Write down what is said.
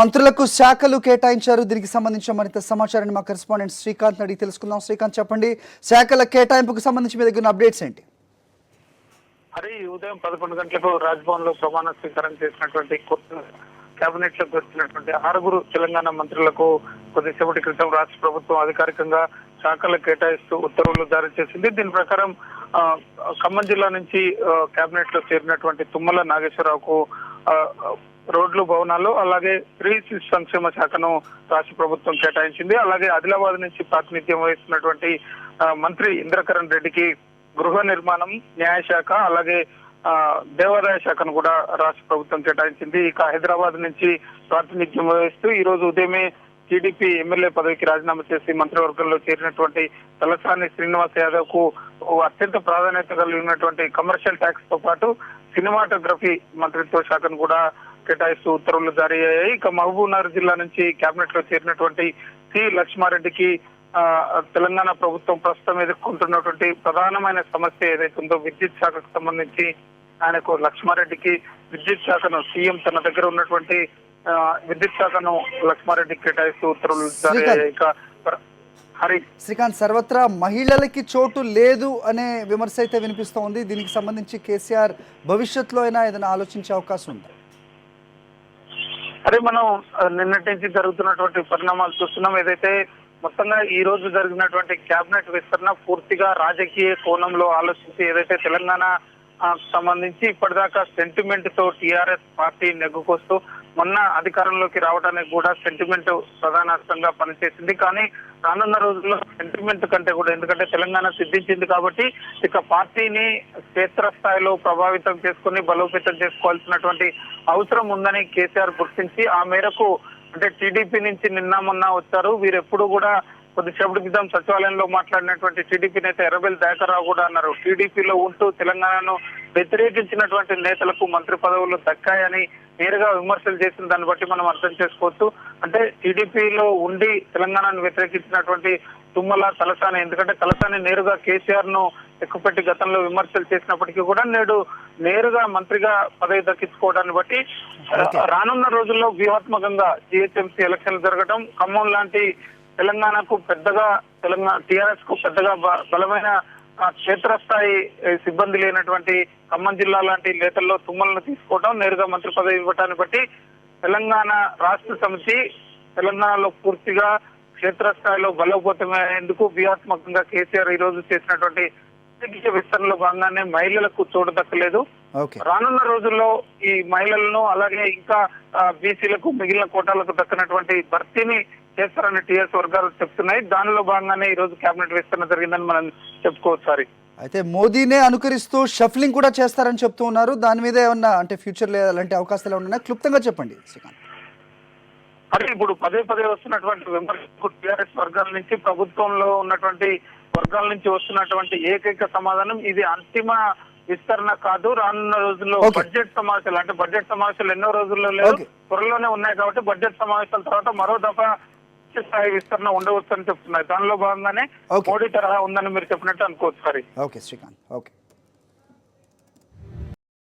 మంత్రులకు శాఖలు కేటాయించారు. దీనికి సంబంధించిన మరింత సమాచారాన్ని మా కరెస్పాండెంట్ శ్రీకాంత్ అడిగి తెలుసుకుందాం. శ్రీకాంత్, చెప్పండి, శాఖల కేటాయింపుకు సంబంధించి మీ దగ్గర అప్డేట్స్ ఏంటి? హరి, ఉదయం 11 గంటలకు రాజ్భవన్ లో ప్రమాణ స్వీకారం చేసినటువంటి కేబినెట్ లోకి వచ్చినటువంటి 6 తెలంగాణ మంత్రులకు కొద్దిసేపటి క్రితం రాష్ట్ర ప్రభుత్వం అధికారికంగా శాఖలు కేటాయిస్తూ ఉత్తర్వులు జారీ చేసింది. దీని ప్రకారం ఖమ్మం జిల్లా నుంచి కేబినెట్ లో చేరినటువంటి తుమ్మల నాగేశ్వరరావుకు రోడ్లు, భవనాలు, అలాగే స్త్రీ శిశు సంక్షేమ శాఖను రాష్ట్ర ప్రభుత్వం కేటాయించింది. అలాగే ఆదిలాబాద్ నుంచి ప్రాతినిధ్యం వహిస్తున్నటువంటి మంత్రి ఇంద్రకరణ్ రెడ్డికి గృహ నిర్మాణం, న్యాయశాఖ, అలాగే దేవాదాయ శాఖను కూడా రాష్ట్ర ప్రభుత్వం కేటాయించింది. ఇక హైదరాబాద్ నుంచి ప్రాతినిధ్యం వహిస్తూ ఈ రోజు ఉదయమే టీడీపీ ఎమ్మెల్యే పదవికి రాజీనామా చేసి మంత్రివర్గంలో చేరినటువంటి తలసాని శ్రీనివాస్ యాదవ్ కు అత్యంత ప్రాధాన్యత కలిగినటువంటి కమర్షియల్ ట్యాక్స్ తో పాటు సినిమాటోగ్రఫీ మంత్రిత్వ శాఖను కూడా కేటాయిస్తూ ఉత్తర్వులు జారీ అయ్యాయి. ఇక మహబూబ్నగర్ జిల్లా నుంచి కేబినెట్ లో చేరినటువంటి సి లక్ష్మారెడ్డికి తెలంగాణ ప్రభుత్వం ప్రస్తుతం ఎదుర్కొంటున్నటువంటి ప్రధానమైన సమస్య ఏదైతే ఉందో విద్యుత్ శాఖకు సంబంధించి ఆయనకు లక్ష్మారెడ్డికి విద్యుత్ శాఖను సీఎం తన దగ్గర ఉన్నటువంటి విద్యుత్ శాఖను లక్ష్మారెడ్డికి కేటాయిస్తూ ఉత్తర్వులు జారీ అయ్యాయి. ఇక హరి, శ్రీకాంత్, సర్వత్రా మహిళలకి చోటు లేదు అనే విమర్శ అయితే వినిపిస్తోంది. దీనికి సంబంధించి కేసీఆర్ భవిష్యత్తులో అయినా ఏదైనా ఆలోచించే అవకాశం ఉందా? అరే, మనం నిన్నటి నుంచి జరుగుతున్నటువంటి పరిణామాలు చూస్తున్నాం. ఏదైతే మొత్తంగా ఈ రోజు జరిగినటువంటి కేబినెట్ విస్తరణ పూర్తిగా రాజకీయ కోణంలో ఆలోచించి ఏదైతే తెలంగాణ సంబంధించి ఇప్పటిదాకా సెంటిమెంట్ తో టీఆర్ఎస్ పార్టీ నెగ్గుకొస్తూ మొన్న అధికారంలోకి రావడానికి కూడా సెంటిమెంట్ ప్రధానాస్తంగా పనిచేసింది. కానీ రానున్న రోజుల్లో సెంటిమెంట్ కంటే కూడా, ఎందుకంటే తెలంగాణ సిద్ధించింది కాబట్టి ఇక పార్టీని క్షేత్రస్థాయిలో ప్రభావితం చేసుకుని బలోపేతం చేసుకోవాల్సినటువంటి అవసరం ఉందని కేసీఆర్ గుర్తించి ఆ మేరకు, అంటే టీడీపీ నుంచి నిన్న మొన్న వచ్చారు వీరెప్పుడు కూడా, కొద్దిసేపటి క్రితం సచివాలయంలో మాట్లాడినటువంటి టీడీపీ నేత ఎర్రబెల్లి దయాకర్ రావు కూడా అన్నారు, టీడీపీలో ఉంటూ తెలంగాణను వ్యతిరేకించినటువంటి నేతలకు మంత్రి పదవులు దక్కాయని నేరుగా విమర్శలు చేసిన దాన్ని బట్టి మనం అర్థం చేసుకోవచ్చు. అంటే టీడీపీలో ఉండి తెలంగాణను వ్యతిరేకించినటువంటి తుమ్మల, తలసాని, ఎందుకంటే తలసాని నేరుగా కేసీఆర్ ను ఎక్కుపెట్టి గతంలో విమర్శలు చేసినప్పటికీ కూడా నేడు నేరుగా మంత్రిగా పదవి దక్కించుకోవడాన్ని బట్టి రానున్న రోజుల్లో వ్యూహాత్మకంగా జిహెచ్ఎంసీ ఎలక్షన్లు జరగడం, ఖమ్మం లాంటి తెలంగాణకు పెద్దగా, టీఆర్ఎస్ కు పెద్దగా బలమైన క్షేత్రస్థాయి సిబ్బంది లేనటువంటి ఖమ్మం జిల్లా లాంటి నేతల్లో తుమ్మలను తీసుకోవడం, నేరుగా మంత్రి పదవి ఇవ్వటాన్ని బట్టి తెలంగాణ రాష్ట్ర సమితి తెలంగాణలో పూర్తిగా క్షేత్రస్థాయిలో బలోపేతమయ్యేందుకు వ్యూహాత్మకంగా కేసీఆర్ ఈ రోజు చేసినటువంటి రాజకీయ విస్తరణలో భాగంగానే మహిళలకు చోటు దక్కలేదు. రానున్న రోజుల్లో ఈ మహిళలను, అలాగే ఇంకా బీసీలకు మిగిలిన కోటాలకు దక్కినటువంటి భర్తీని చేస్తారని టీఆర్ఎస్ వర్గాలు చెప్తున్నాయి. దానిలో భాగంగానే ఈ రోజు కేబినెట్ విస్తరణ జరిగిందని మనం చెప్పుకోవచ్చు. అయితే మోదీనే అనుకరిస్తూ షఫ్లింగ్ కూడా చేస్తారని చెప్తూ ఉన్నారు. దాని మీద ఏమన్నా, అంటే ఫ్యూచర్ లో అలాంటి అవకాశాలు ఏమన్నా క్లుప్తంగా చెప్పండి శ్రీకాంత్. అంటే ఇప్పుడు పదే వస్తున్నటువంటి విమర్శకు టీఆర్ఎస్ వర్గాల నుంచి, ప్రభుత్వంలో ఉన్నటువంటి వర్గాల నుంచి వస్తున్నటువంటి ఏకైక సమాధానం, ఇది అంతిమ విస్తరణ కాదు, రానున్న రోజుల్లో బడ్జెట్ సమావేశాలు, అంటే బడ్జెట్ సమావేశాలు ఎన్నో రోజుల్లో లేదు, త్వరలోనే ఉన్నాయి కాబట్టి బడ్జెట్ సమావేశాల తర్వాత మరో దఫా స్థాయి విస్తరణ ఉండవచ్చు అని చెప్తున్నారు. దానిలో భాగంగానే మోడీ తరహా ఉందని మీరు చెప్పినట్టు అనుకోవచ్చు. Okay Srikanth, okay.